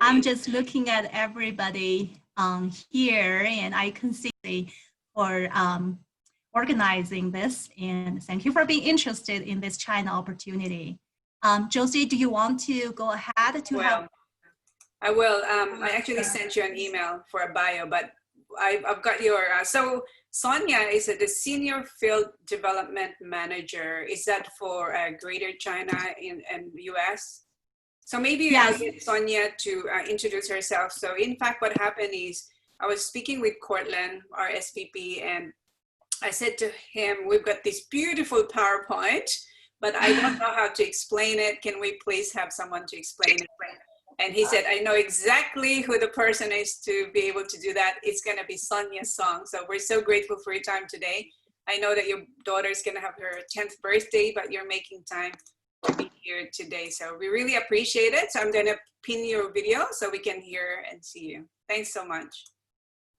I'm just looking at everybody here, and I can see for organizing this, and thank you for being interested in this China opportunity. Josie, do you want to go ahead to have? I will. I actually sent you an email for a bio, but I've got your, so Sonia is the Senior Field Development Manager. Is that for Greater China and US? So maybe Yes. I'll get Sonia to introduce herself. So in fact, what happened is I was speaking with Cortland, our SVP, and I said to him, we've got this beautiful PowerPoint, but I don't know how to explain it. Can we please have someone to explain it? And he said, I know exactly who the person is to be able to do that. It's going to be Sonia Song. So we're so grateful for your time today. I know that your daughter is going to have her 10th birthday, but you're making time to be here today. So we really appreciate it. So I'm going to pin your video so we can hear and see you. Thanks so much.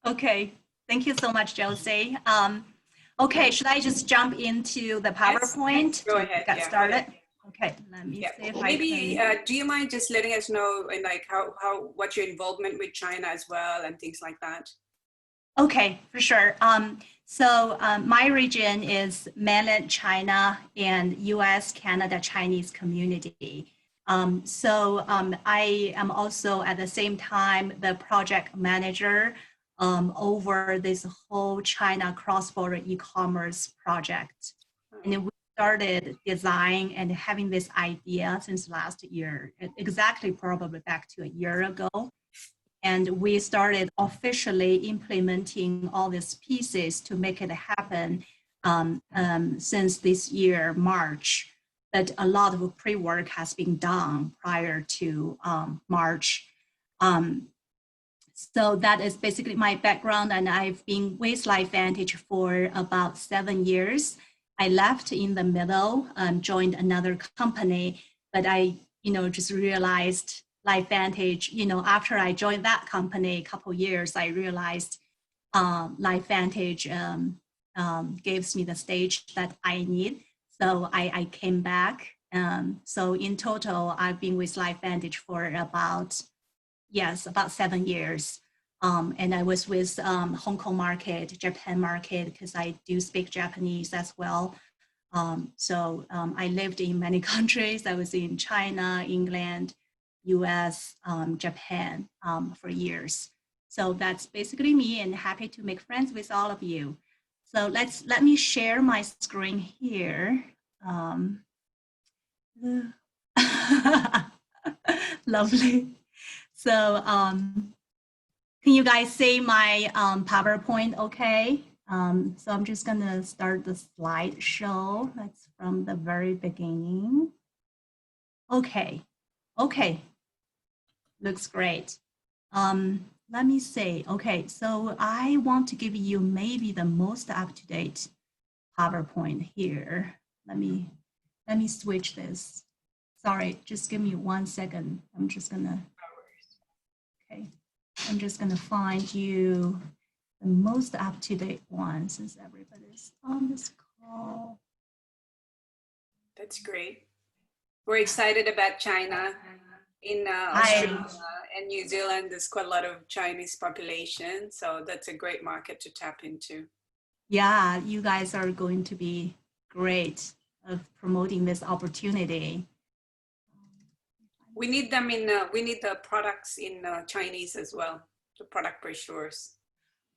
Okay. Thank you so much, Josie. Okay, should I just jump into the PowerPoint to get started? Okay, let me see if maybe, I can. Do you mind just letting us know and like what's your involvement with China as well and things like that? Okay, for sure. So my region is mainland China and US, Canada, Chinese community. I am also at the same time the project manager over this whole China cross-border e-commerce project. And we started design and having this idea since last year, exactly probably back to a year ago. And we started officially implementing all these pieces to make it happen since this year, March. But a lot of pre-work has been done prior to March. So that is basically my background, and I've been with LifeVantage for about 7 years. I left in the middle, joined another company, but I, just realized LifeVantage, after I joined that company a couple of years, I realized LifeVantage gives me the stage that I need. So I came back. So in total, I've been with LifeVantage for about 7 years. And I was with Hong Kong market, Japan market, because I do speak Japanese as well. I lived in many countries. I was in China, England, US, Japan for years. So that's basically me, and happy to make friends with all of you. So let me share my screen here. Lovely. So can you guys see my PowerPoint okay? So I'm just gonna start the slideshow. That's from the very beginning. Okay, looks great. Let me see. Okay, so I want to give you maybe the most up-to-date PowerPoint here. Let me switch this. Sorry, just give me 1 second. I'm just gonna find you the most up-to-date one since everybody's on this call. That's great. We're excited about China. In Australia and New Zealand, there's quite a lot of Chinese population, so that's a great market to tap into. Yeah, you guys are going to be great of promoting this opportunity. We need them in. We need the products in Chinese as well. The product brochures.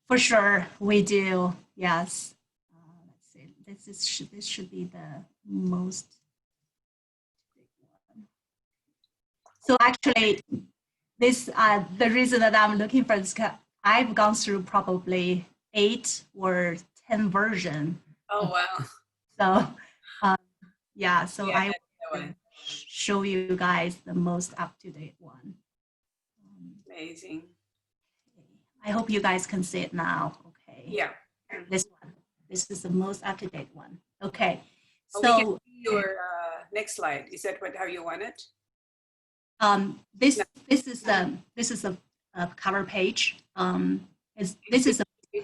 For sure, we do. Yes. Let's see. This should be the most. So actually, this the reason that I'm looking for this, I've gone through probably 8 or 10 versions. Oh wow! So yeah, so I will show you guys the most up-to-date one. Amazing. I hope you guys can see it now. Okay. Yeah. This one. This is the most up-to-date one. Okay. So we can see your next slide. Is that how you want it? This is a cover page. It's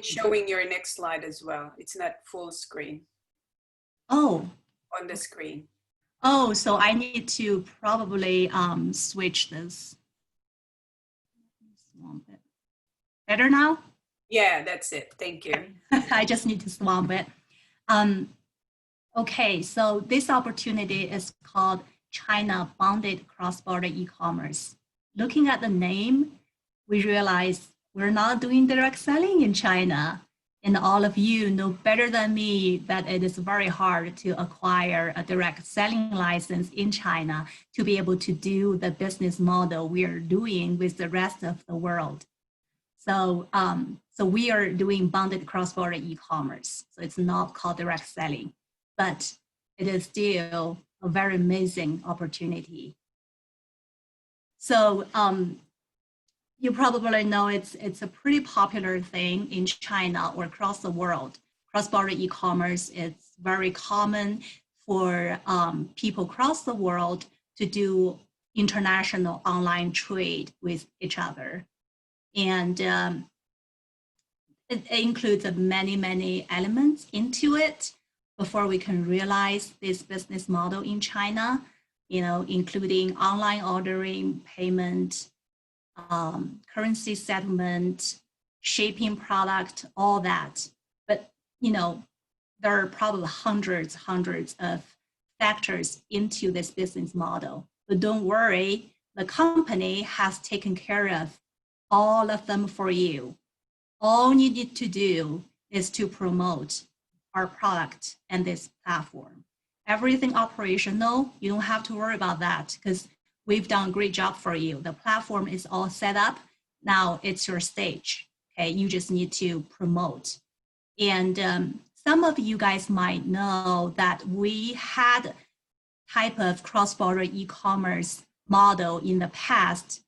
showing your next slide as well. It's not full screen. Oh. On the screen. Oh, so I need to probably switch this. swamp it. Better now? Yeah, that's it. Thank you. I just need to swamp it. Okay, so this opportunity is called China Bonded Cross-Border E-commerce. Looking at the name, we realize we're not doing direct selling in China. And all of you know better than me that it is very hard to acquire a direct selling license in China to be able to do the business model we are doing with the rest of the world. So, so we are doing bonded cross-border e-commerce. So it's not called direct selling, but it is still a very amazing opportunity. So you probably know it's a pretty popular thing in China or across the world. Cross-border e-commerce is very common for people across the world to do international online trade with each other. And it includes many, many elements into it before we can realize this business model in China, you know, including online ordering, payment, currency settlement, shipping product, all that. But, you know, there are probably hundreds of factors into this business model. But don't worry, the company has taken care of all of them for you. All you need to do is to promote our product and this platform. Everything operational, you don't have to worry about that because we've done a great job for you. The platform is all set up. Now it's your stage. Okay, you just need to promote. And some of you guys might know that we had type of cross-border e-commerce model in the past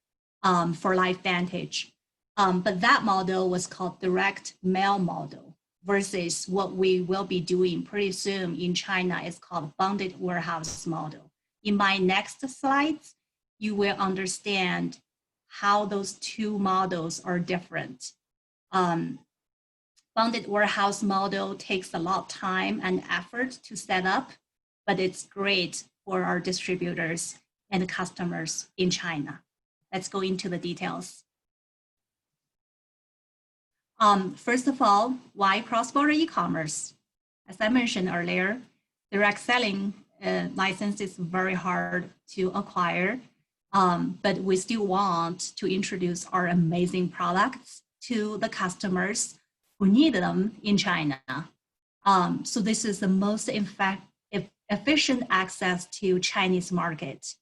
for LifeVantage. But that model was called direct mail model versus what we will be doing pretty soon in China is called bonded warehouse model. In my next slides, you will understand how those two models are different. Bonded warehouse model takes a lot of time and effort to set up, but it's great for our distributors and customers in China. Let's go into the details. First of all, why cross-border e-commerce? As I mentioned earlier, direct selling license is very hard to acquire, but we still want to introduce our amazing products to the customers who need them in China. So this is the most efficient access to Chinese market.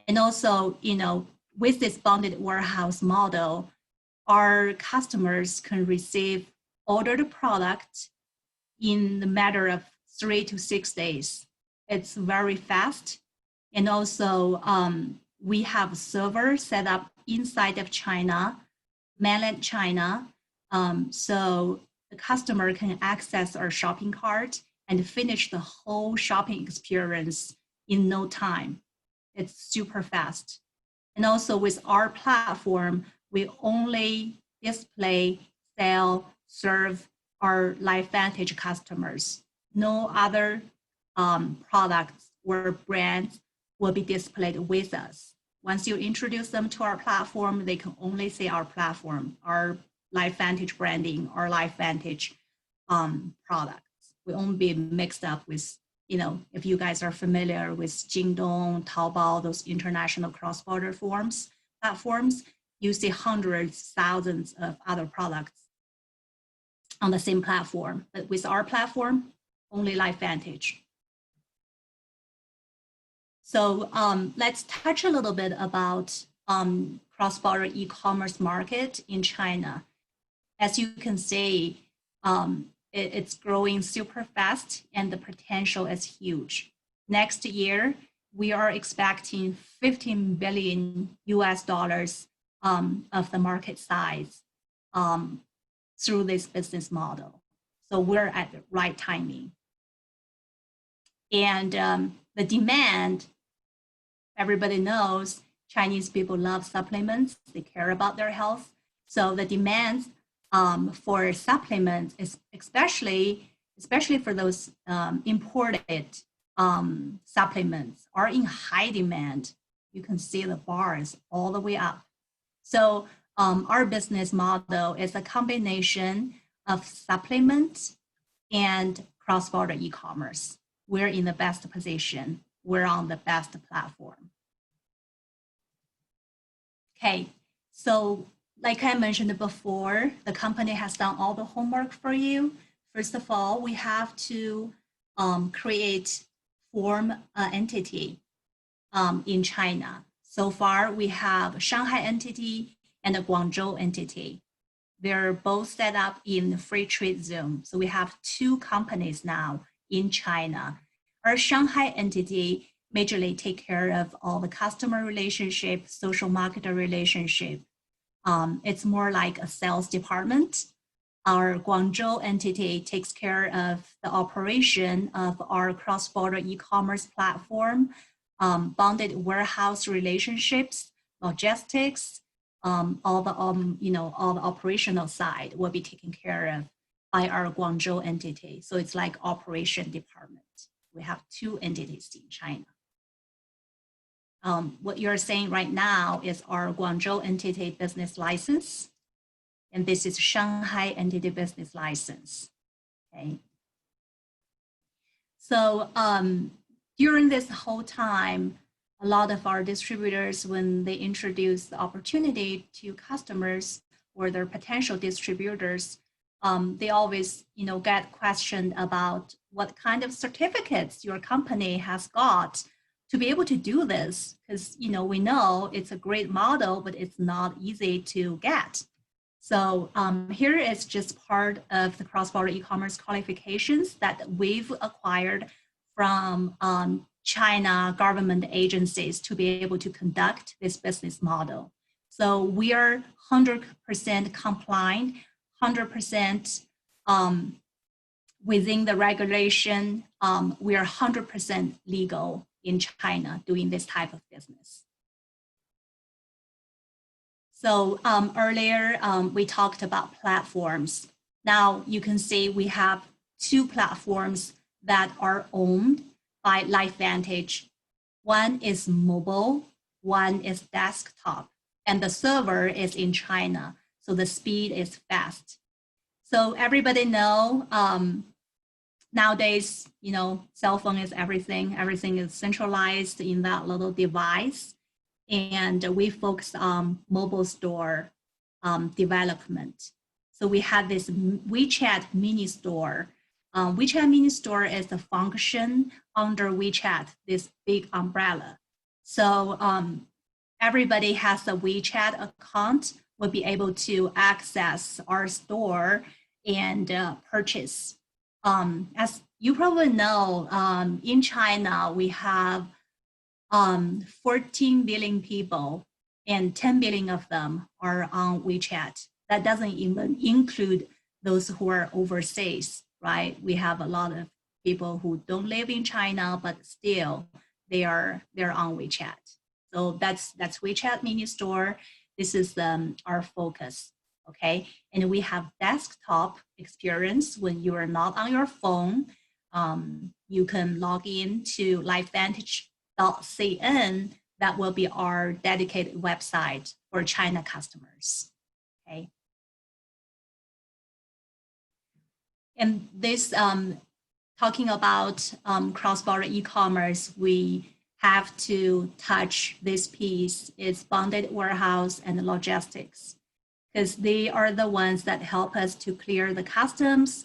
And also, you know, with this bonded warehouse model, our customers can receive ordered product in the matter of 3 to 6 days. It's very fast. And also we have a server set up inside of China, mainland China. So the customer can access our shopping cart and finish the whole shopping experience in no time. It's super fast. And also with our platform, we only display, sell, serve our LifeVantage customers. No other products or brands will be displayed with us. Once you introduce them to our platform, they can only see our platform, our LifeVantage branding, our LifeVantage products. We won't be mixed up with, you know, if you guys are familiar with Jingdong, Taobao, those international cross-border platforms, you see hundreds, thousands of other products on the same platform. But with our platform, only LifeVantage. So let's touch a little bit about cross-border e-commerce market in China. As you can see, it's growing super fast and the potential is huge. Next year, we are expecting $15 billion of the market size through this business model. So we're at the right timing. And the demand, everybody knows Chinese people love supplements, they care about their health. So the demand for supplements is especially for those imported supplements are in high demand. You can see the bars all the way up. So our business model is a combination of supplement and cross-border e-commerce. We're in the best position. We're on the best platform. Okay, so like I mentioned before, the company has done all the homework for you. First of all, we have to form an entity in China. So far, we have a Shanghai entity and a Guangzhou entity. They're both set up in the free trade zone. So we have two companies now in China. Our Shanghai entity majorly take care of all the customer relationship, social marketer relationship. It's more like a sales department. Our Guangzhou entity takes care of the operation of our cross-border e-commerce platform, bonded warehouse relationships, logistics, all the operational side will be taken care of by our Guangzhou entity. So it's like operation department. We have two entities in China. What you're saying right now is our Guangzhou entity business license, and this is Shanghai entity business license. Okay. So during this whole time, a lot of our distributors, when they introduce the opportunity to customers or their potential distributors, they always, get questioned about what kind of certificates your company has got to be able to do this, because we know it's a great model, but it's not easy to get. So here is just part of the cross-border e-commerce qualifications that we've acquired from China government agencies to be able to conduct this business model. So we are 100% compliant, 100% within the regulation. We are 100% legal in China doing this type of business. So earlier we talked about platforms. Now you can see we have two platforms that are owned by LifeVantage. One is mobile, one is desktop, and the server is in China, so the speed is fast. So everybody know nowadays, cell phone is everything. Everything is centralized in that little device. And we focus on mobile store development. So we have this WeChat mini store. WeChat mini store is the function under WeChat, this big umbrella. So everybody has a WeChat account will be able to access our store and purchase. As you probably know, in China, we have 14 billion people and 10 billion of them are on WeChat. That doesn't even include those who are overseas, right? We have a lot of people who don't live in China, but still they're on WeChat. So that's WeChat mini store. This is our focus, okay? And we have desktop experience. When you are not on your phone, you can log in to LifeVantage.cn. That will be our dedicated website for China customers, okay? And this, talking about cross-border e-commerce, we have to touch this piece, is bonded warehouse and logistics, because they are the ones that help us to clear the customs,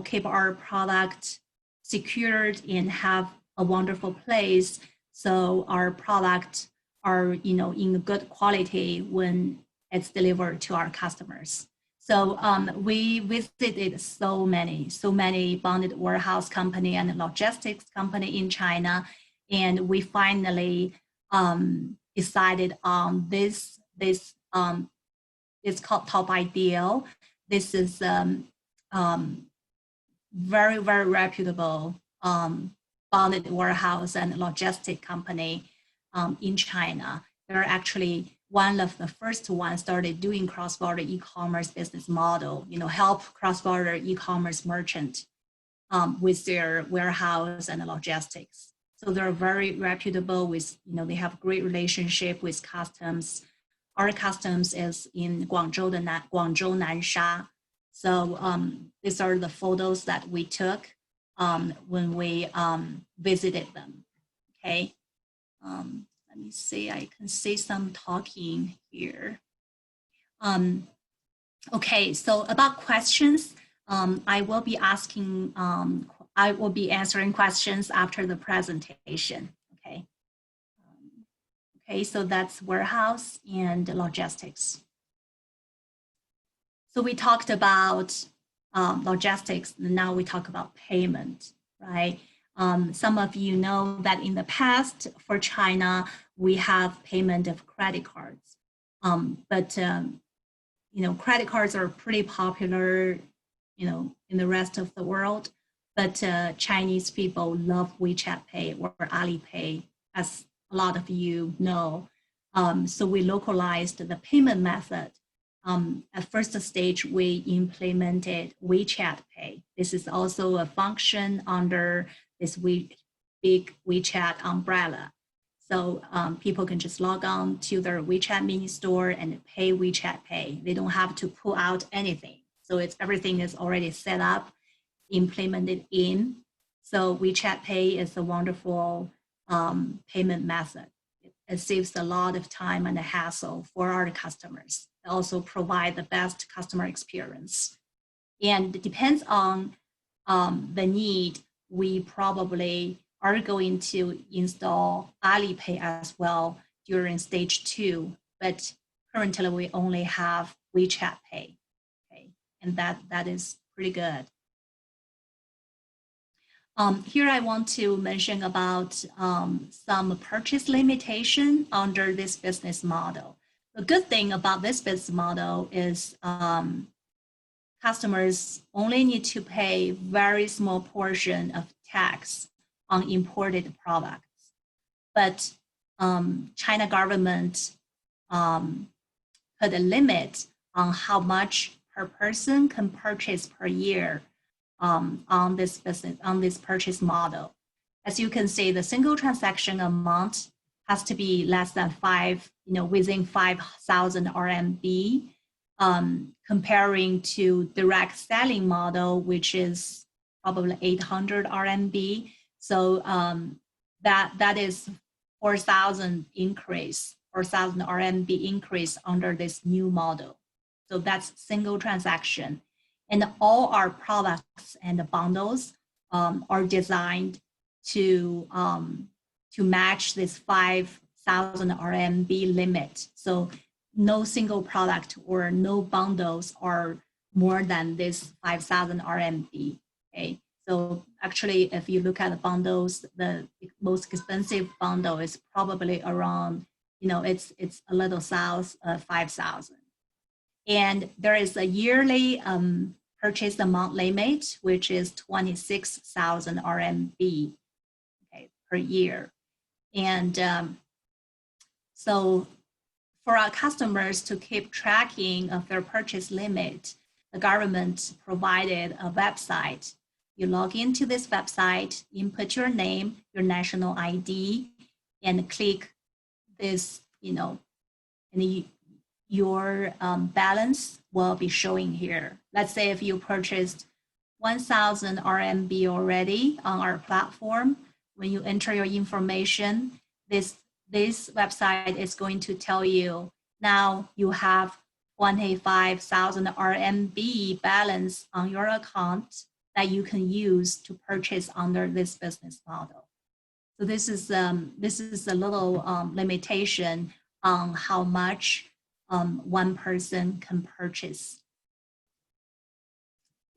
keep our product secured and have a wonderful place. So our product are, in good quality when it's delivered to our customers. So we visited so many bonded warehouse company and logistics company in China. And we finally decided on this. It's called Top Ideal. This is very, very reputable bonded warehouse and logistic company in China. They're actually one of the first ones started doing cross-border e-commerce business model, help cross-border e-commerce merchant with their warehouse and logistics. So they're very reputable with, they have great relationship with customs. our customs is in Guangzhou, Guangzhou Nansha. So these are the photos that we took when we visited them. Okay. Let me see, I can see some talking here. Okay, so about questions, I will be answering questions after the presentation. Okay. Okay, so that's warehouse and logistics. So we talked about logistics, now we talk about payment, right? Some of you know that in the past for China, we have payment of credit cards. But credit cards are pretty popular, in the rest of the world. But Chinese people love WeChat Pay or Alipay, as a lot of you know. So we localized the payment method. At first stage, we implemented WeChat Pay. This is also a function under this big WeChat umbrella. So people can just log on to their WeChat mini store and pay WeChat Pay. They don't have to pull out anything. So everything is already set up, implemented in. So WeChat Pay is a wonderful payment method. It saves a lot of time and hassle for our customers. It also provide the best customer experience. And it depends on the need, we probably are going to install Alipay as well during stage 2, but currently we only have WeChat Pay, okay, and that is pretty good. Here I want to mention about some purchase limitation under this business model. The good thing about this business model is customers only need to pay very small portion of tax on imported products. But China government put a limit on how much per person can purchase per year on this purchase model. As you can see, the single transaction amount has to be less than within 5,000 RMB, comparing to direct selling model, which is probably 800 RMB. So that is 4,000 increase, 4,000 RMB increase under this new model. So that's single transaction. And all our products and bundles are designed to match this 5,000 RMB limit. So no single product or no bundles are more than this 5,000 RMB. Okay, so actually, if you look at the bundles, the most expensive bundle is probably around, it's a little south of 5,000. And there is a yearly purchase amount limit, which is 26,000 RMB, okay, per year. And so for our customers to keep tracking of their purchase limit, the government provided a website. You log into this website, input your name, your national ID, and click this, and your balance will be showing here. Let's say if you purchased 1,000 RMB already on our platform, when you enter your information, this website is going to tell you now you have 25,000 RMB balance on your account that you can use to purchase under this business model. So this is a little limitation on how much one person can purchase.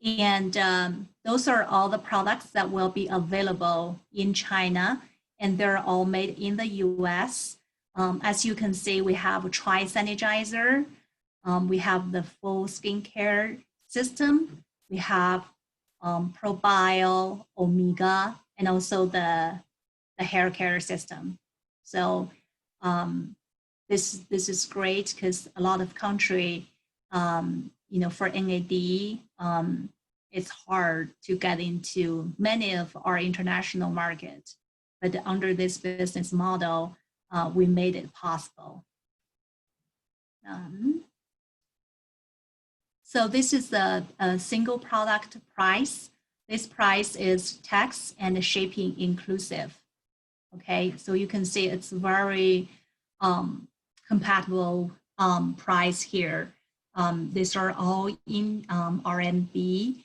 And those are all the products that will be available in China, and they're all made in the US. As you can see, we have a Tri Sanitizer, we have the full skincare system, we have ProBio, Omega, and also the hair care system. So this is great because a lot of country, for NAD, it's hard to get into many of our international markets. But under this business model, we made it possible. So this is a single product price. This price is tax and shipping inclusive. Okay, so you can see it's very compatible price here. These are all in RMB.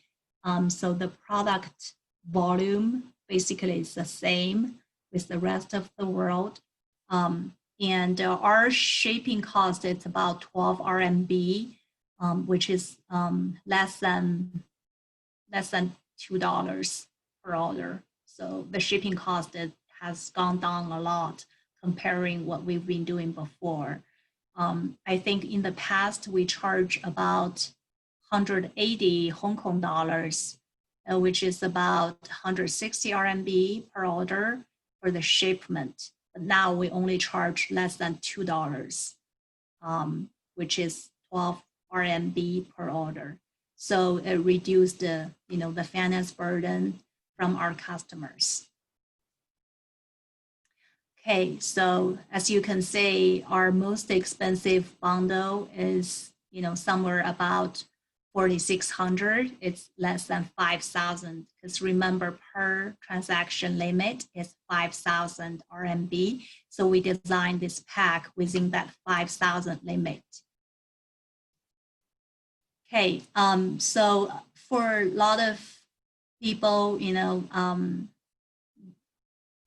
So the product volume basically is the same with the rest of the world. And our shipping cost, it's about 12 RMB, which is less than $2 per order. So the shipping cost has gone down a lot comparing what we've been doing before. I think in the past, we charge about 180 Hong Kong dollars, which is about 160 RMB per order for the shipment. But now we only charge less than $2, which is 12 RMB per order. So it reduced the finance burden from our customers. Okay, so as you can see, our most expensive bundle is somewhere about 4,600. It's less than 5,000 because remember per transaction limit is 5,000 RMB. So we designed this pack within that 5,000 limit. Okay, so for a lot of people,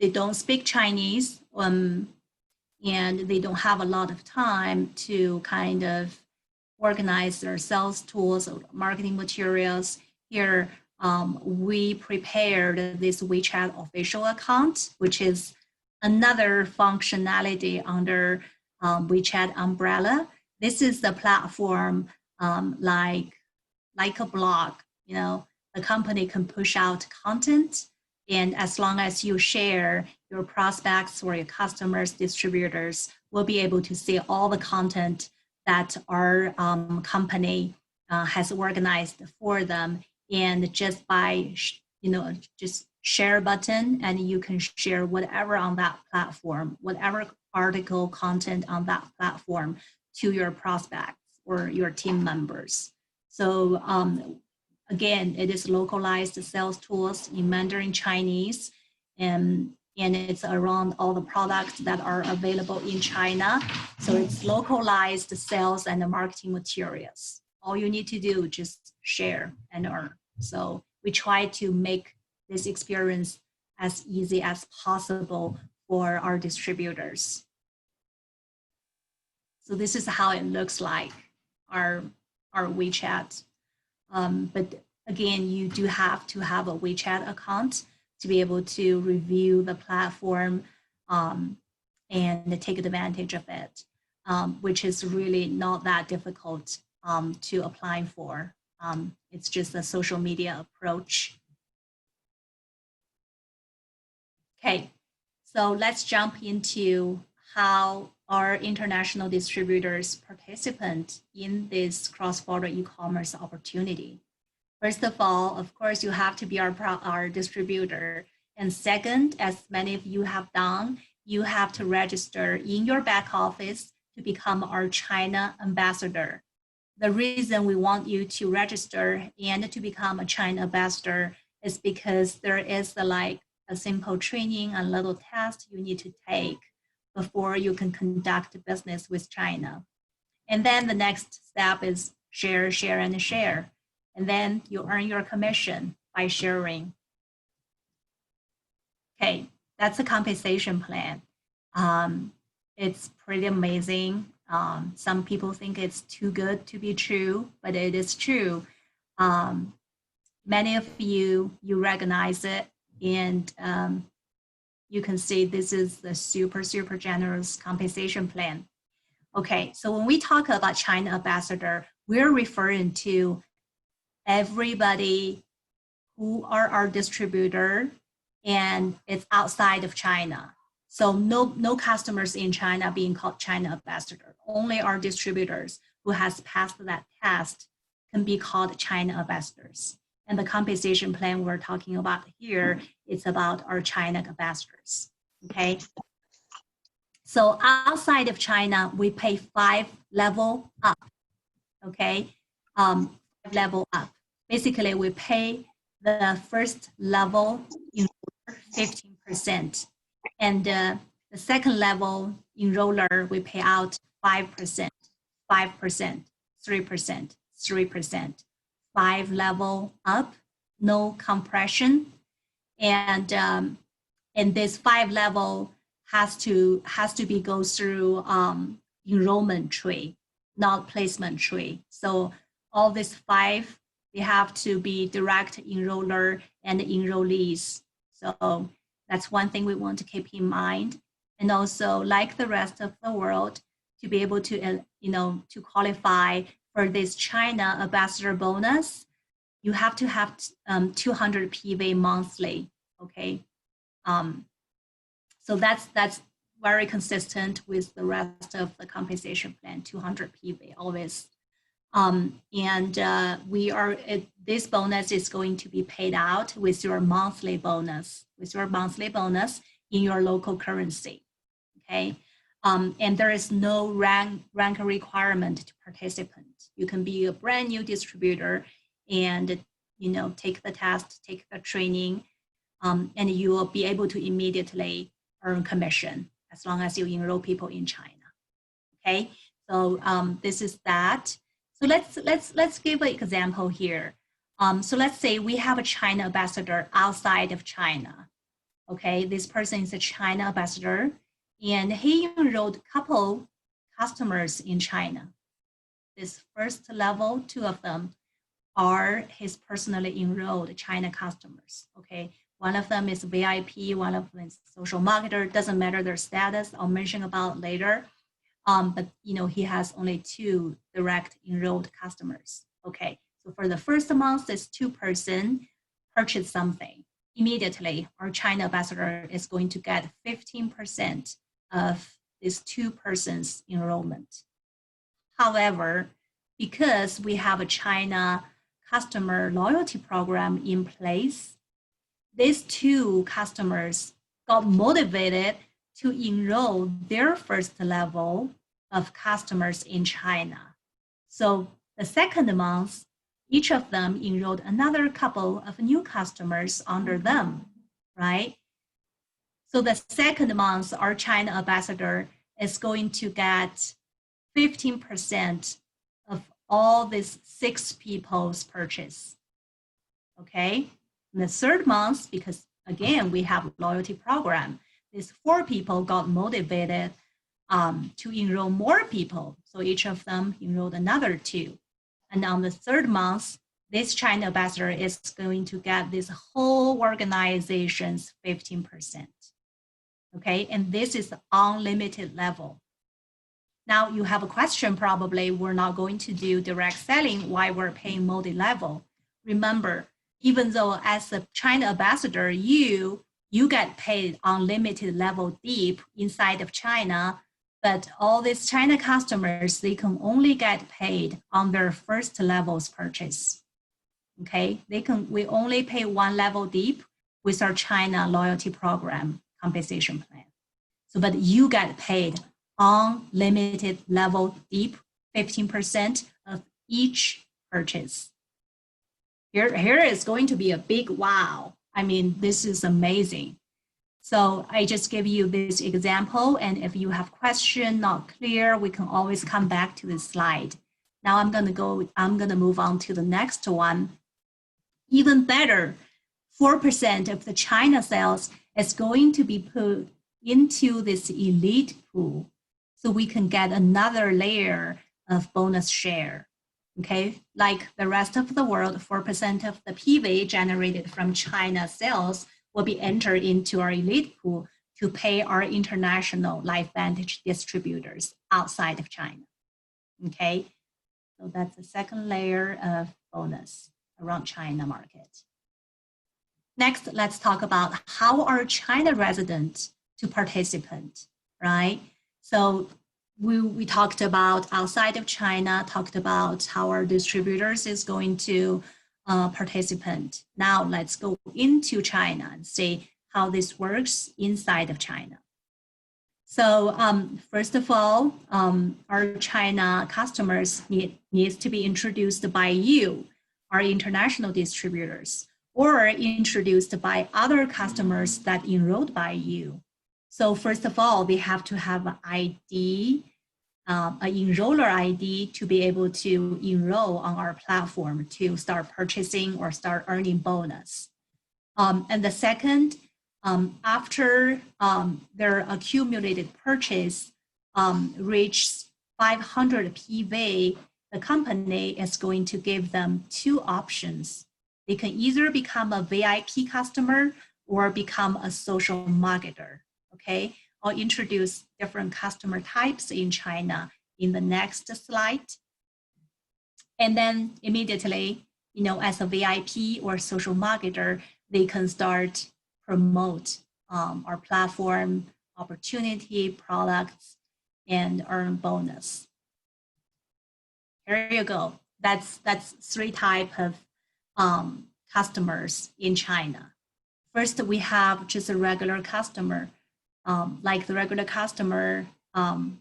they don't speak Chinese and they don't have a lot of time to kind of organize their sales tools or marketing materials. Here, we prepared this WeChat official account, which is another functionality under WeChat umbrella. This is the platform like a blog, the company can push out content. And as long as you share, your prospects or your customers, distributors will be able to see all the content that our company has organized for them. And just by, just share button, and you can share whatever on that platform, whatever article content on that platform to your prospects or your team members. So again, it is localized sales tools in Mandarin Chinese, and it's around all the products that are available in China. So it's localized sales and the marketing materials. All you need to do is just share and earn. So we try to make this experience as easy as possible for our distributors. So this is how it looks like, our WeChat. But again, you do have to have a WeChat account to be able to review the platform and take advantage of it, which is really not that difficult to apply for. It's just a social media approach. Okay, so let's jump into how our international distributors participate in this cross-border e-commerce opportunity. First of all, of course, you have to be our distributor. And second, as many of you have done, you have to register in your back office to become our China ambassador. The reason we want you to register and to become a China ambassador is because there is a simple training and little test you need to take before you can conduct business with China. And then the next step is share, share, and share. And then you earn your commission by sharing. Okay, that's a compensation plan. It's pretty amazing. Some people think it's too good to be true, but it is true. Many of you recognize it, and you can see this is the super, super generous compensation plan. Okay, so when we talk about China ambassador, we're referring to everybody who are our distributor and it's outside of China. So no customers in China being called China ambassador. Only our distributors who has passed that test can be called China ambassadors. And the compensation plan we're talking about here is about our China ambassadors, okay? So outside of China, we pay 5 level up, okay? 5 level up. Basically, we pay the first level enroller 15%. And the second level enroller, we pay out 5%, 5%, 3%, 3%. 5 level up, no compression. And this 5 level has to be go through enrollment tree, not placement tree. So all these 5, they have to be direct enroller and enrollees. So that's one thing we want to keep in mind. And also, like the rest of the world, to be able to, to qualify for this China ambassador bonus, you have to have 200 PV monthly, okay? So that's very consistent with the rest of the compensation plan, 200 PV always. This bonus is going to be paid out with your monthly bonus, in your local currency, okay? And there is no rank requirement to participant. You can be a brand new distributor and take the test, take the training, and you will be able to immediately earn commission as long as you enroll people in China. Okay, so this is that. So let's give an example here. So let's say we have a China ambassador outside of China. Okay, this person is a China ambassador, and he enrolled a couple customers in China. This first level, 2 of them are his personally enrolled China customers. Okay, one of them is VIP, one of them is social marketer. Doesn't matter their status. I'll mention about later. But he has only 2 direct enrolled customers. Okay, so for the first month, this 2 person purchase something. Immediately, our China ambassador is going to get 15% of this 2 persons enrollment. However, because we have a China customer loyalty program in place, these 2 customers got motivated to enroll their first level of customers in China. So the second month, each of them enrolled another couple of new customers under them, right? So the second month, our China ambassador is going to get 15% of all these 6 people's purchase, okay? In the third month, because again, we have a loyalty program, these 4 people got motivated to enroll more people. So each of them enrolled another 2. And on the third month, this China ambassador is going to get this whole organization's 15%. Okay, and this is unlimited level. Now you have a question probably, we're not going to do direct selling, why we're paying multi-level. Remember, even though as a China ambassador, you get paid unlimited level deep inside of China, but all these China customers, they can only get paid on their first level's purchase. Okay, we only pay 1 level deep with our China loyalty program compensation plan. So, but you get paid unlimited level deep, 15% of each purchase. Here is going to be a big wow. I mean, this is amazing. So I just give you this example, and if you have question not clear, we can always come back to this slide. Now I'm gonna move on to the next one. Even better, 4% of the China sales is going to be put into this elite pool, so we can get another layer of bonus share. Okay, like the rest of the world, 4% of the PV generated from China sales will be entered into our elite pool to pay our international LifeVantage distributors outside of China. Okay, so that's the second layer of bonus around China market. Next, let's talk about how are China residents to participate, right? So we talked about outside of China, talked about how our distributors is going to participate. Now let's go into China and see how this works inside of China. So first of all, our China customers needs to be introduced by you, our international distributors, or introduced by other customers that enrolled by you. So first of all, they have to have an ID, an enroller ID to be able to enroll on our platform to start purchasing or start earning bonus. And the second, after their accumulated purchase reaches 500 PV, the company is going to give them two options. They can either become a VIP customer or become a social marketer, okay? I'll introduce different customer types in China in the next slide. And then immediately, as a VIP or social marketer, they can start promote our platform, opportunity, products, and earn bonus. Here you go. That's three types of customers in China. First, we have just a regular customer. Like the regular customer, in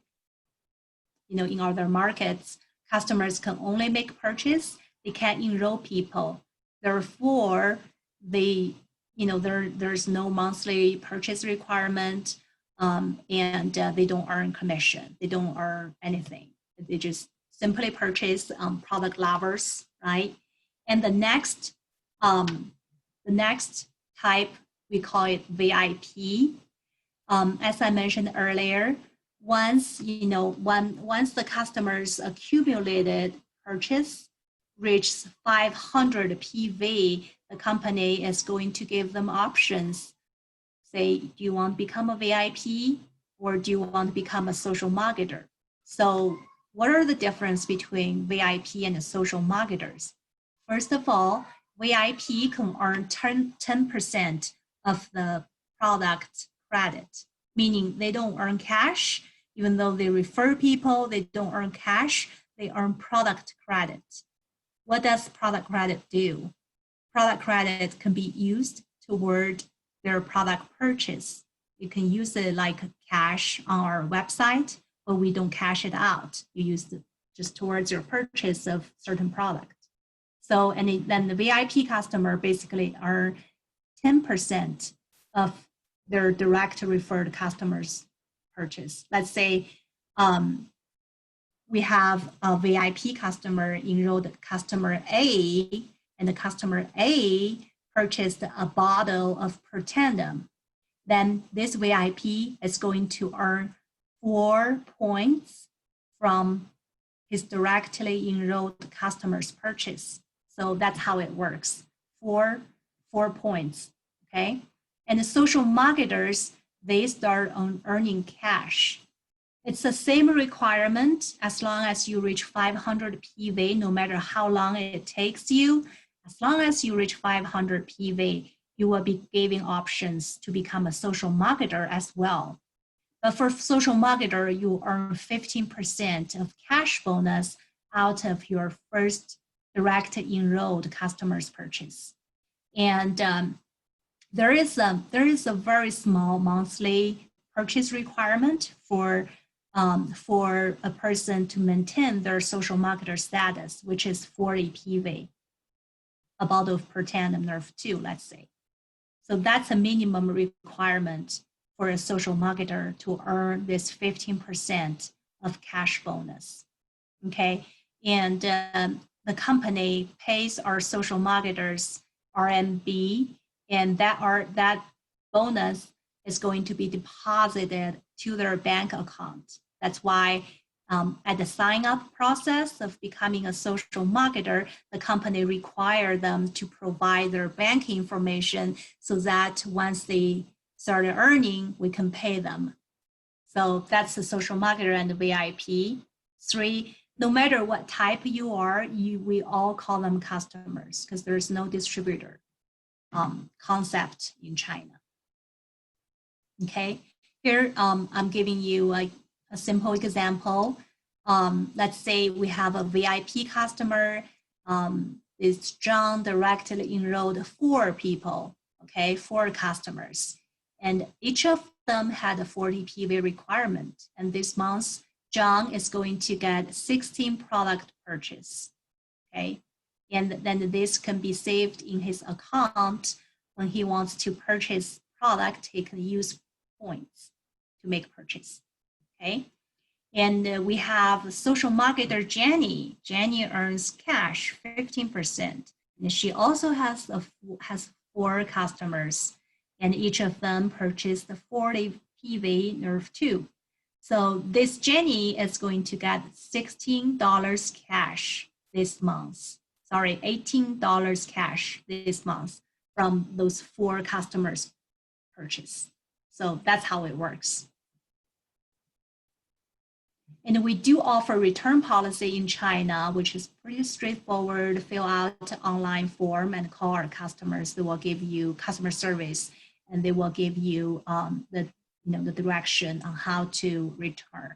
other markets, customers can only make purchase. They can't enroll people. Therefore, there's no monthly purchase requirement, and they don't earn commission. They don't earn anything. They just simply purchase product lovers, right? And the next type, we call it VIP. As I mentioned earlier, once the customer's accumulated purchase reaches 500 PV, the company is going to give them options. Say, do you want to become a VIP or do you want to become a social marketer? So what are the difference between VIP and the social marketers? First of all, VIP can earn 10% of the product credit, meaning they don't earn cash. Even though they refer people, they don't earn cash, they earn product credit. What does product credit do? Product credit can be used toward their product purchase. You can use it like cash on our website, but we don't cash it out. You use it just towards your purchase of certain product. So, and then the VIP customer basically earn 10% of their direct referred customers purchase. Let's say we have a VIP customer enrolled customer A, and the customer A purchased a bottle of Protandim. Then this VIP is going to earn 4 points from his directly enrolled customer's purchase. So that's how it works. 4 points, okay? And the social marketers, they start on earning cash. It's the same requirement as long as you reach 500 PV, no matter how long it takes you. As long as you reach 500 PV, you will be giving options to become a social marketer as well. But for social marketer, you earn 15% of cash bonus out of your first direct enrolled customer's purchase. And there is a very small monthly purchase requirement for a person to maintain their social marketer status, which is 40 PV, a bottle of Protandim Nerf 2, let's say. So that's a minimum requirement for a social marketer to earn this 15% of cash bonus, okay? And the company pays our social marketers RMB, and that bonus is going to be deposited to their bank account. That's why at the sign-up process of becoming a social marketer, the company requires them to provide their bank information so that once they started earning, we can pay them. So that's the social marketer and the VIP. 3, no matter what type you are, we all call them customers because there's no distributor concept in China. Okay, here I'm giving you a simple example. Let's say we have a VIP customer. It's John directly enrolled 4 people, okay, 4 customers. And each of them had a 40 PV requirement. And this month, John is going to get 16 product purchase, okay? And then this can be saved in his account. When he wants to purchase product, he can use points to make purchase, okay? And we have social marketer Jenny. Jenny earns cash 15%. And she also has 4 customers, and each of them purchased the 40 PV Nerve 2. So this Jenny is going to get $16 cash this month. Sorry, $18 cash this month from those 4 customers purchase. So that's how it works. And we do offer return policy in China, which is pretty straightforward. Fill out online form and call our customers. They will give you customer service, and they will give you the direction on how to return.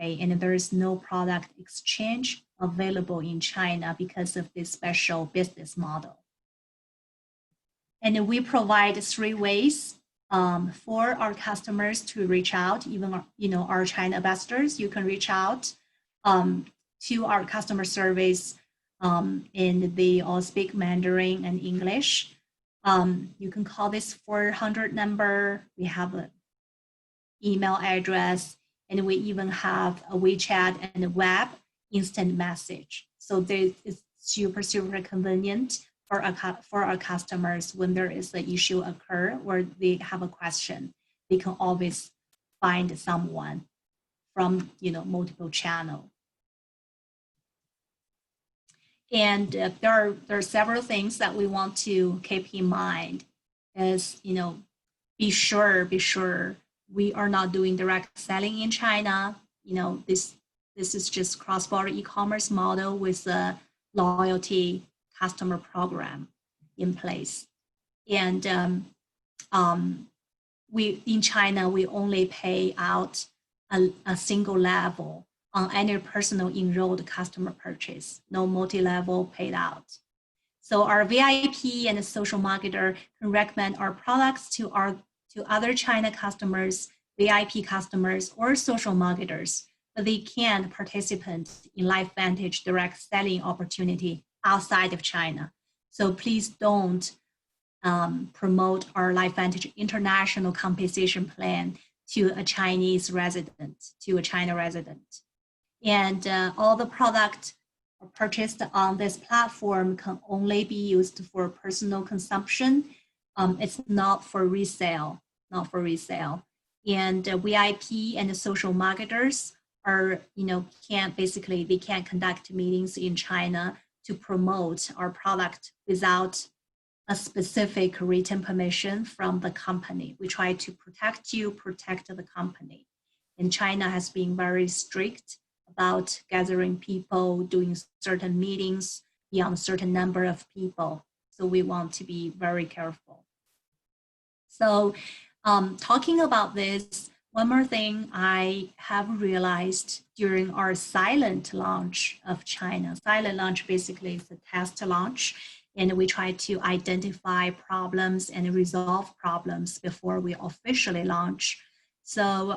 Okay, and there is no product exchange available in China because of this special business model. And we provide 3 ways for our customers to reach out. Even our China ambassadors, you can reach out to our customer service, and they all speak Mandarin and English. You can call this 400 number. We have an email address, and we even have a WeChat and a web instant message. So this is super convenient for our customers. When there is an issue occur or they have a question, they can always find someone from multiple channels. And there are several things that we want to keep in mind. Is be sure we are not doing direct selling in China. This is just cross-border e-commerce model with a loyalty customer program in place. And in China, we only pay out a single level on any personal enrolled customer purchase, no multi-level paid out. So our VIP and social marketer can recommend our products to other China customers, VIP customers, or social marketers, but they can't participate in LifeVantage direct selling opportunity outside of China. So please don't promote our LifeVantage international compensation plan to a Chinese resident, to a China resident. And all the product purchased on this platform can only be used for personal consumption. It's not for resale, And VIP and the social marketers are, they can't conduct meetings in China to promote our product without a specific written permission from the company. We try to protect the company. And China has been very strict about gathering people, doing certain meetings beyond a certain number of people. So we want to be very careful. So talking about this, one more thing I have realized during our silent launch of China. Silent launch basically is a test launch, and we try to identify problems and resolve problems before we officially launch. So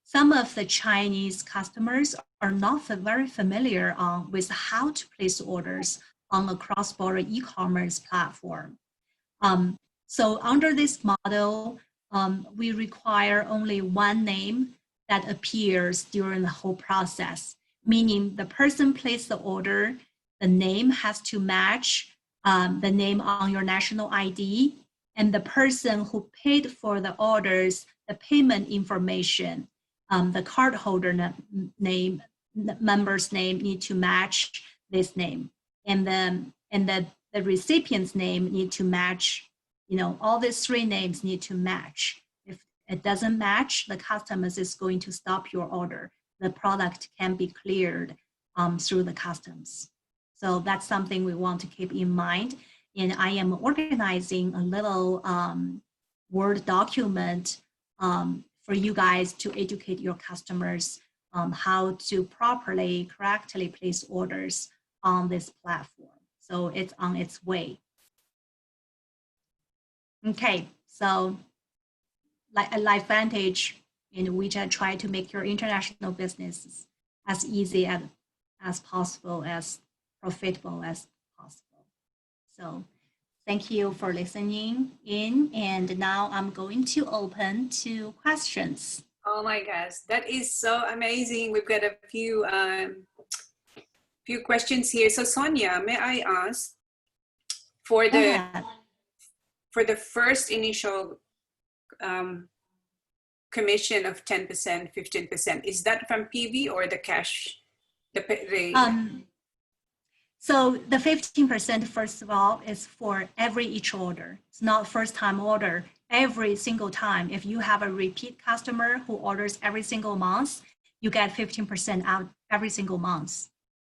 some of the Chinese customers are not very familiar with how to place orders on a cross-border e-commerce platform. So under this model, we require only one name that appears during the whole process, meaning the person placed the order, the name has to match the name on your national ID, and the person who paid for the orders, the payment information, the cardholder name, member's name need to match this name, and the recipient's name need to match. All these 3 names need to match. If it doesn't match, the customs is going to stop your order. The product can be cleared through the customs. So that's something we want to keep in mind. And I am organizing a little Word document for you guys to educate your customers how to correctly place orders on this platform. So it's on its way. Okay, so like a LifeVantage in WeChat try to make your international business as easy as possible, as profitable as possible. So thank you for listening in. And now I'm going to open to questions. Oh my gosh, that is so amazing. We've got a few questions here. So Sonia, may I ask for the first initial commission of 10%, 15%, is that from PV or the cash? So the 15%, first of all, is for each order. It's not first time order. Every single time, if you have a repeat customer who orders every single month, you get 15% out every single month.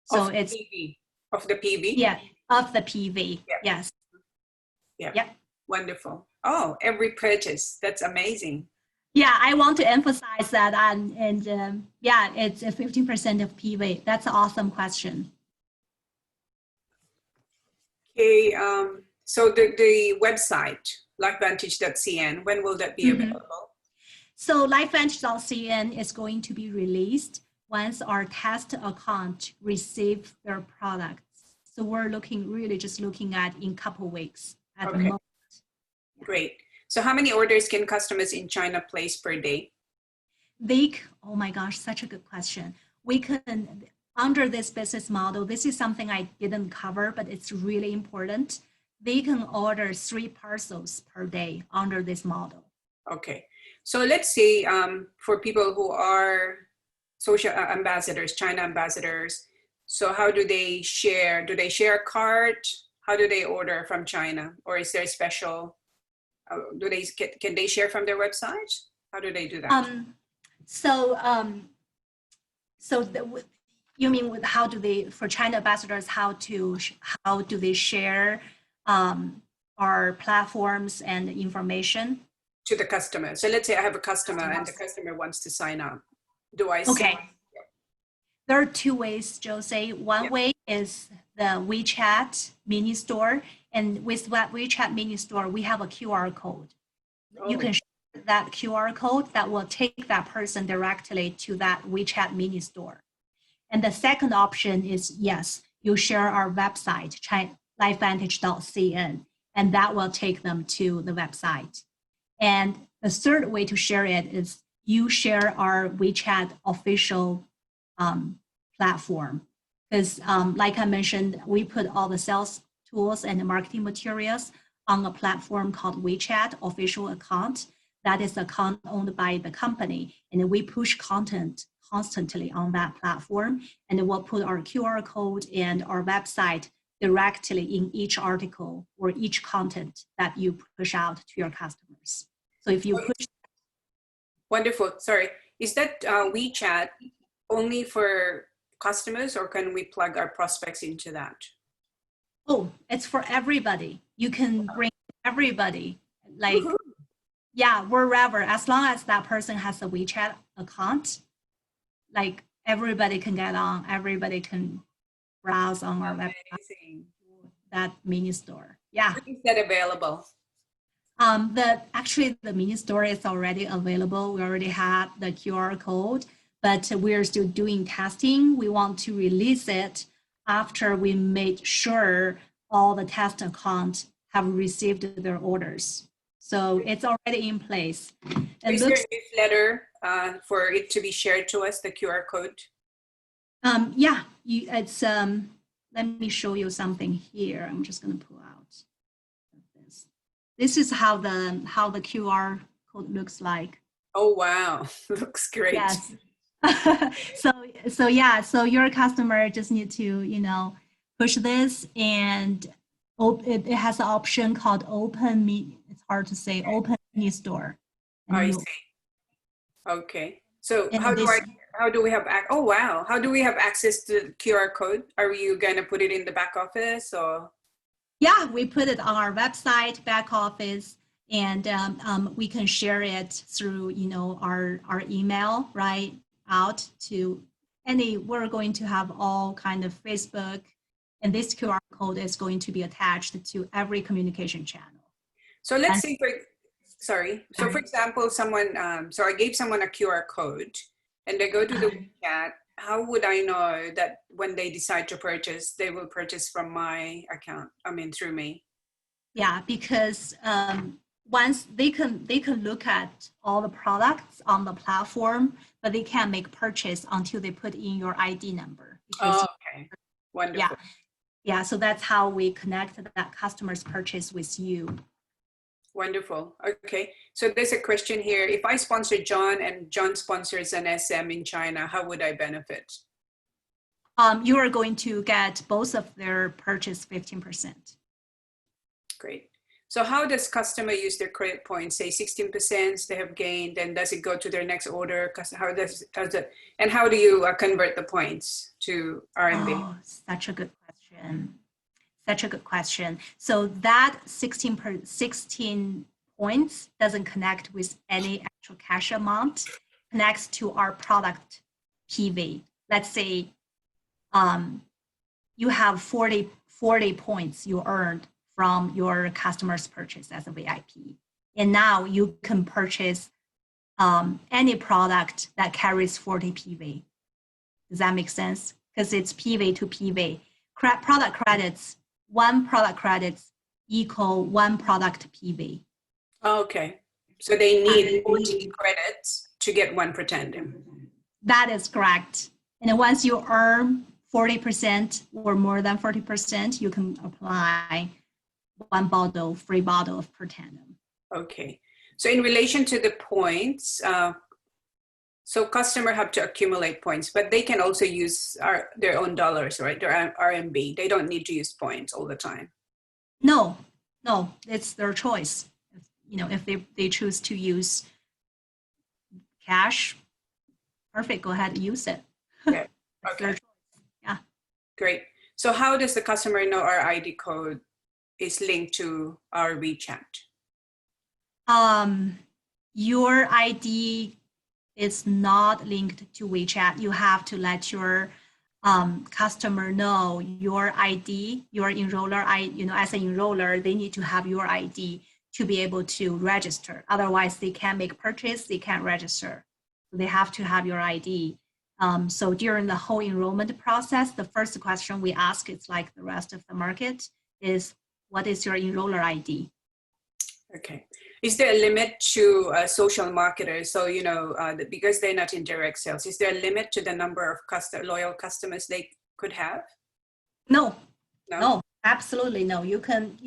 So it's PV. Of the PV? Yeah, of the PV, yep. Yes. Yeah. Yep. Wonderful. Oh, every purchase. That's amazing. Yeah, I want to emphasize that. And yeah, it's a 15% of PV. That's an awesome question. Okay, so the website, lifevantage.cn, when will that be available? So lifevantage.cn is going to be released once our test account receive their products. So we're really just looking at in a couple weeks at the moment. Great. So how many orders can customers in China place per day? Oh my gosh, such a good question. We can, under this business model, this is something I didn't cover, but it's really important. They can order 3 parcels per day under this model. Okay. So let's say for people who are social ambassadors, China ambassadors, so how do they share? Do they share a cart? How do they order from China? Or is there a special, can they share from their website? How do they do that? You mean with how do they, for China ambassadors, how do they share our platforms and information? To the customer. So let's say I have a customer and the customer wants to sign up. Do I Okay. There are 2 ways, Jose. One way is the WeChat mini store. And with that WeChat mini store, we have a QR code. You can share that QR code that will take that person directly to that WeChat mini store. And the second option is, yes, you share our website, lifevantage.cn, and that will take them to the website. And the third way to share it is you share our WeChat official platform. Because like I mentioned, we put all the sales tools and the marketing materials on a platform called WeChat official account. That is the account owned by the company. And we push content constantly on that platform. And we'll put our QR code and our website directly in each article or each content that you push out to your customers. So if you push. Wonderful. Sorry. Is that WeChat only for customers, or can we plug our prospects into that? Oh, it's for everybody. You can bring everybody, like, yeah, wherever, as long as that person has a WeChat account, like everybody can get on, everybody can browse on our website, that mini store. Yeah. When is that available? Actually, the mini store is already available. We already have the QR code, but we're still doing testing. We want to release it after we made sure all the test accounts have received their orders. So it's already in place. Is there a newsletter for it to be shared to us, the QR code? Yeah, it's, let me show you something here. I'm just gonna pull out this. This is how the QR code looks like. Oh, wow, looks great. Yes. So yeah, so your customer just need to, push this, and it has an option called open me. It's hard to say, open mini store. I see. Okay. So how do we have, oh wow, how do we have access to the QR code? Are you going to put it in the back office, or? Yeah, we put it on our website, back office, and we can share it through, our email, right, out to we're going to have all kind of Facebook, and this QR code is going to be attached to every communication channel. So let's say Sorry. So for example, someone, so I gave someone a QR code and they go to the WeChat. How would I know that when they decide to purchase, they will purchase from my account? I mean, through me. Yeah, because once they can look at all the products on the platform, but they can't make purchase until they put in your ID number. Because, Okay. Wonderful. Yeah. So that's how we connect that customer's purchase with you. Wonderful. Okay. So there's a question here. If I sponsor John and John sponsors an SM in China, how would I benefit? You are going to get both of their purchase 15%. Great. So how does customer use their credit points? Say 16% they have gained, and does it go to their next order? How does it, and how do you convert the points to RMB? Oh, such a good question. Such a good question. So that 16 points doesn't connect with any actual cash amount, connects to our product PV. Let's say you have 40 points you earned from your customer's purchase as a VIP. And now you can purchase any product that carries 40 PV. Does that make sense? Because it's PV to PV. Product credits, one product credits equal one product PV. Okay. So they need 40 credits to get one Pretending. That is correct. And then once you earn 40% or more than 40%, you can apply one bottle, free bottle of Pretending. Okay. So in relation to the points, so customer have to accumulate points, but they can also use their own dollars, right? Their RMB. They don't need to use points all the time. No, it's their choice. If they choose to use cash, perfect, go ahead and use it. Yeah. Okay. Yeah. Great. So how does the customer know our ID code is linked to our WeChat? Your ID is not linked to WeChat. You have to let your customer know your ID, your enroller. As an enroller, they need to have your ID to be able to register. Otherwise, they can't make purchase. They can't register. So they have to have your ID. So during the whole enrollment process, the first question we ask is like the rest of the market is, what is your enroller ID? Okay. Is there a limit to social marketers? So, because they're not in direct sales, is there a limit to the number of loyal customers they could have? No, absolutely no. You can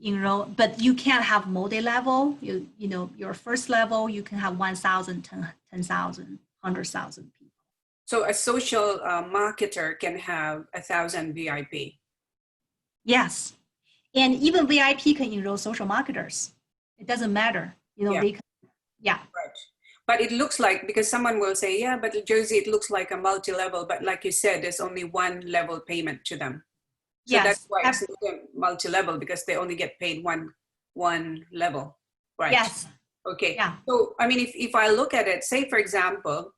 enroll, but you can't have multi-level. Your first level, you can have 1,000, 10,000, 100,000 people. So a social marketer can have 1,000 VIP? Yes. And even VIP can enroll social marketers. It doesn't matter. They can, yeah. Right. But it looks like, because someone will say, yeah, but Josie, it looks like a multi-level, but like you said, there's only one level payment to them. So yes, that's why it's not multi-level, because they only get paid one level, right? Yes. Okay. Yeah. So, I mean, if I look at it, say, for example,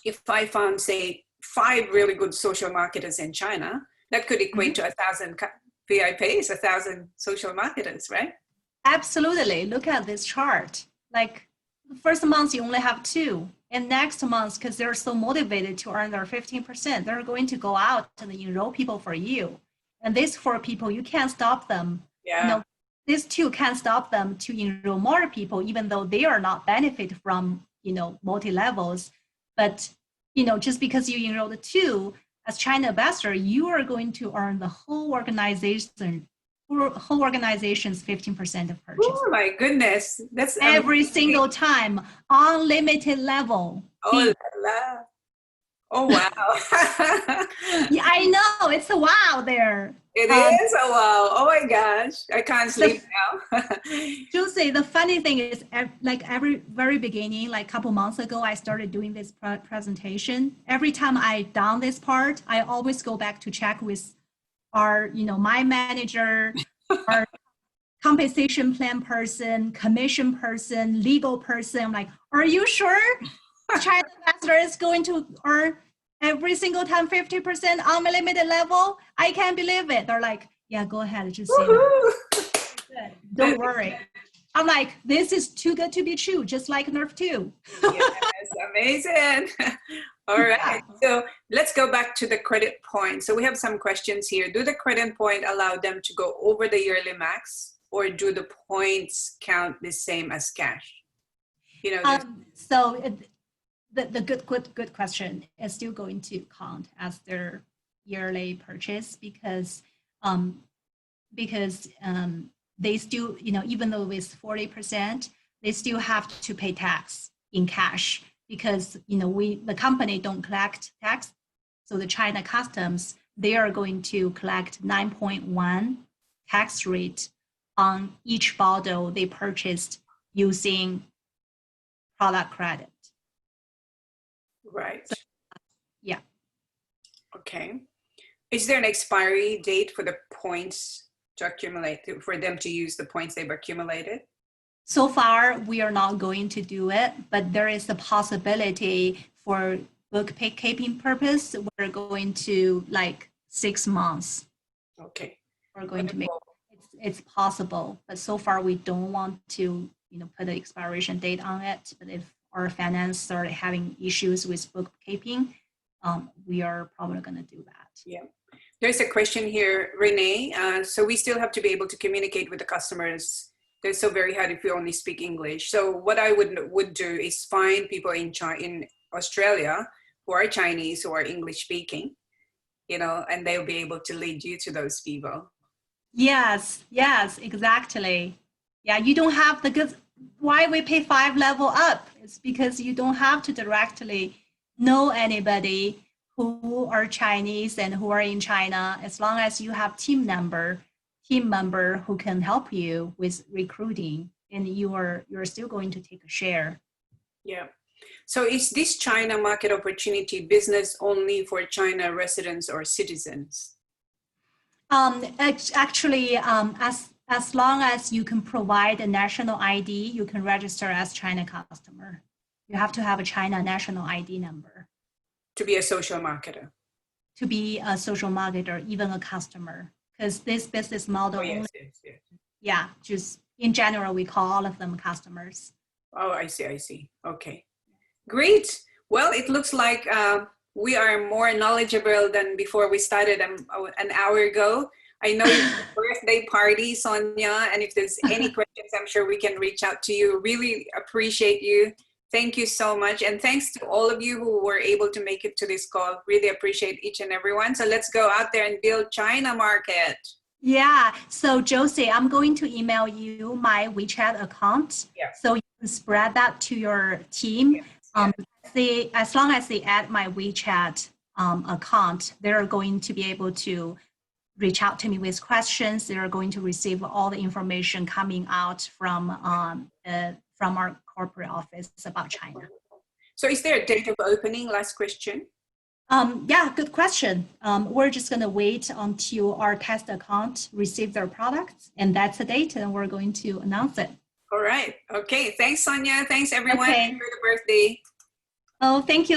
if I found, say, 5 really good social marketers in China, that could equate to 1,000 VIPs, 1,000 social marketers, right? Absolutely. Look at this chart. Like the first month, you only have 2. And next month, because they're so motivated to earn their 15%, they're going to go out and enroll people for you. And these 4 people, you can't stop them. Yeah. These 2 can't stop them to enroll more people, even though they are not benefit from, multi-levels. But, just because you enroll the 2, as China ambassador, you are going to earn the whole organization's 15% of purchase. Oh my goodness. That's every single time, unlimited level. Oh, la. Oh wow. Yeah, I know, it's a wow there. It is a wow. Oh my gosh. I can't sleep now. Josie, the funny thing is, like every very beginning, like a couple months ago, I started doing this presentation. Every time I done this part, I always go back to check with our, my manager, our compensation plan person, commission person, legal person. I'm like, are you sure China ambassador is going to earn every single time 50% unlimited level? I can't believe it. They're like, yeah, go ahead, just say that. Don't worry. I'm like, this is too good to be true, just like Nerf 2. Yes, amazing. All right. Yeah. So let's go back to the credit point. So we have some questions here. Do the credit point allow them to go over the yearly max, or do the points count the same as cash? You know, So the good question is still going to count as their yearly purchase because they still, even though it's 40%, they still have to pay tax in cash because, the company don't collect tax. So the China customs, they are going to collect 9.1 tax rate on each bottle they purchased using product credit. right. So, yeah. Okay. Is there an expiry date for the points to accumulate, for them to use the points they've accumulated? So far, we are not going to do it, but there is a possibility for bookkeeping purpose. We're going to 6 months. Okay. We're going to make it's possible, but so far we don't want to put an expiration date on it. But if our finance start having issues with bookkeeping, we are probably going to do that. Yeah. There's a question here, Renee. So we still have to be able to communicate with the customers. They're so very hard if you only speak English. So what I would do is find people in Australia who are Chinese, who are English speaking, and they'll be able to lead you to those people. Yes, exactly. Yeah, you don't have why we pay 5 level up? It's because you don't have to directly know anybody who are Chinese and who are in China, as long as you have team member who can help you with recruiting, and you're still going to take a share. Yeah. So is this China market opportunity business only for China residents or citizens? Actually, as long as you can provide a national ID, you can register as China customer. You have to have a China national ID number. To be a social marketer. To be a social marketer, even a customer. Because this business model, yes. Yeah, just in general, we call all of them customers. Oh, I see. Okay, great. Well, it looks like we are more knowledgeable than before we started an hour ago. I know it's a birthday party, Sonia, and if there's any questions, I'm sure we can reach out to you. Really appreciate you. Thank you so much. And thanks to all of you who were able to make it to this call. Really appreciate each and every one. So let's go out there and build China market. Yeah. So Josie, I'm going to email you my WeChat account. Yeah. So you can spread that to your team. Yes. As long as they add my WeChat account, they're going to be able to reach out to me with questions. They're going to receive all the information coming out from our corporate office about China. So is there a date of opening? Last question. Yeah, good question. We're just going to wait until our test account receive their products, and that's the date, and we're going to announce it. All right. Okay. Thanks, Sonia. Thanks, everyone. Okay. Enjoy the birthday. Oh, thank you